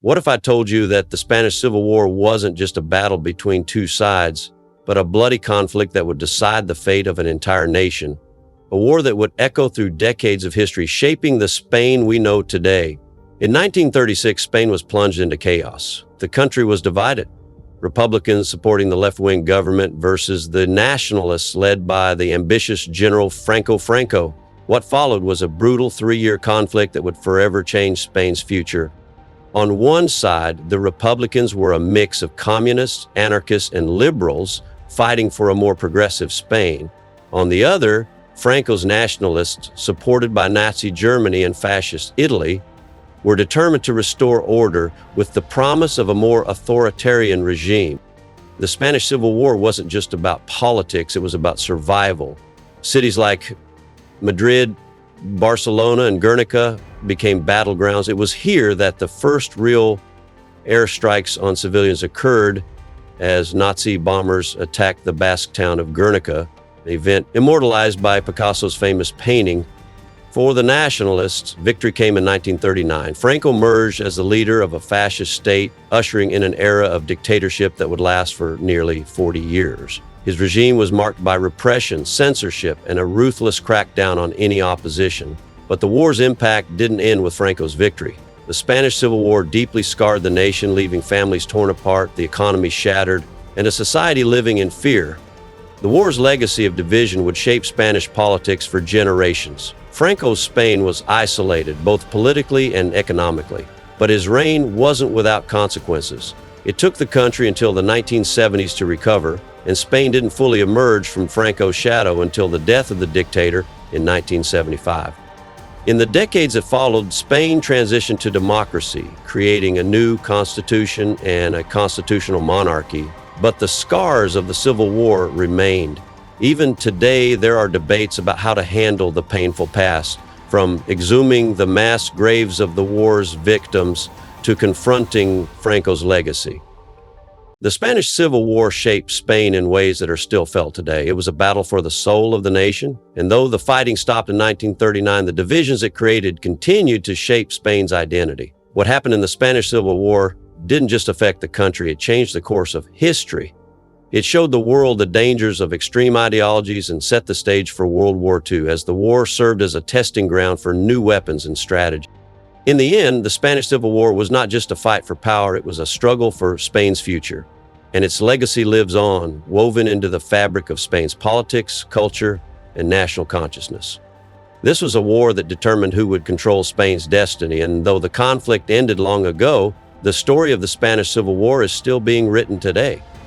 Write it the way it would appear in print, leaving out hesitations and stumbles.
What if I told you that the Spanish Civil War wasn't just a battle between two sides, but a bloody conflict that would decide the fate of an entire nation? A war that would echo through decades of history, shaping the Spain we know today. In 1936, Spain was plunged into chaos. The country was divided. Republicans supporting the left-wing government versus the nationalists led by the ambitious General Francisco Franco. What followed was a brutal 3-year conflict that would forever change Spain's future. On one side, the Republicans were a mix of communists, anarchists, and liberals fighting for a more progressive Spain. On the other, Franco's nationalists, supported by Nazi Germany and fascist Italy, were determined to restore order with the promise of a more authoritarian regime. The Spanish Civil War wasn't just about politics, it was about survival. Cities like Madrid, Barcelona, and Guernica became battlegrounds. It was here that the first real airstrikes on civilians occurred as Nazi bombers attacked the Basque town of Guernica, an event immortalized by Picasso's famous painting. For the nationalists, victory came in 1939. Franco emerged as the leader of a fascist state, ushering in an era of dictatorship that would last for nearly 40 years. His regime was marked by repression, censorship, and a ruthless crackdown on any opposition. But the war's impact didn't end with Franco's victory. The Spanish Civil War deeply scarred the nation, leaving families torn apart, the economy shattered, and a society living in fear. The war's legacy of division would shape Spanish politics for generations. Franco's Spain was isolated, both politically and economically, but his reign wasn't without consequences. It took the country until the 1970s to recover, and Spain didn't fully emerge from Franco's shadow until the death of the dictator in 1975. In the decades that followed, Spain transitioned to democracy, creating a new constitution and a constitutional monarchy. But the scars of the Civil War remained. Even today, there are debates about how to handle the painful past, from exhuming the mass graves of the war's victims to confronting Franco's legacy. The Spanish Civil War shaped Spain in ways that are still felt today. It was a battle for the soul of the nation, and though the fighting stopped in 1939, the divisions it created continued to shape Spain's identity. What happened in the Spanish Civil War didn't just affect the country, it changed the course of history. It showed the world the dangers of extreme ideologies and set the stage for World War II, as the war served as a testing ground for new weapons and strategy. In the end, the Spanish Civil War was not just a fight for power, it was a struggle for Spain's future. And its legacy lives on, woven into the fabric of Spain's politics, culture, and national consciousness. This was a war that determined who would control Spain's destiny, and though the conflict ended long ago, the story of the Spanish Civil War is still being written today.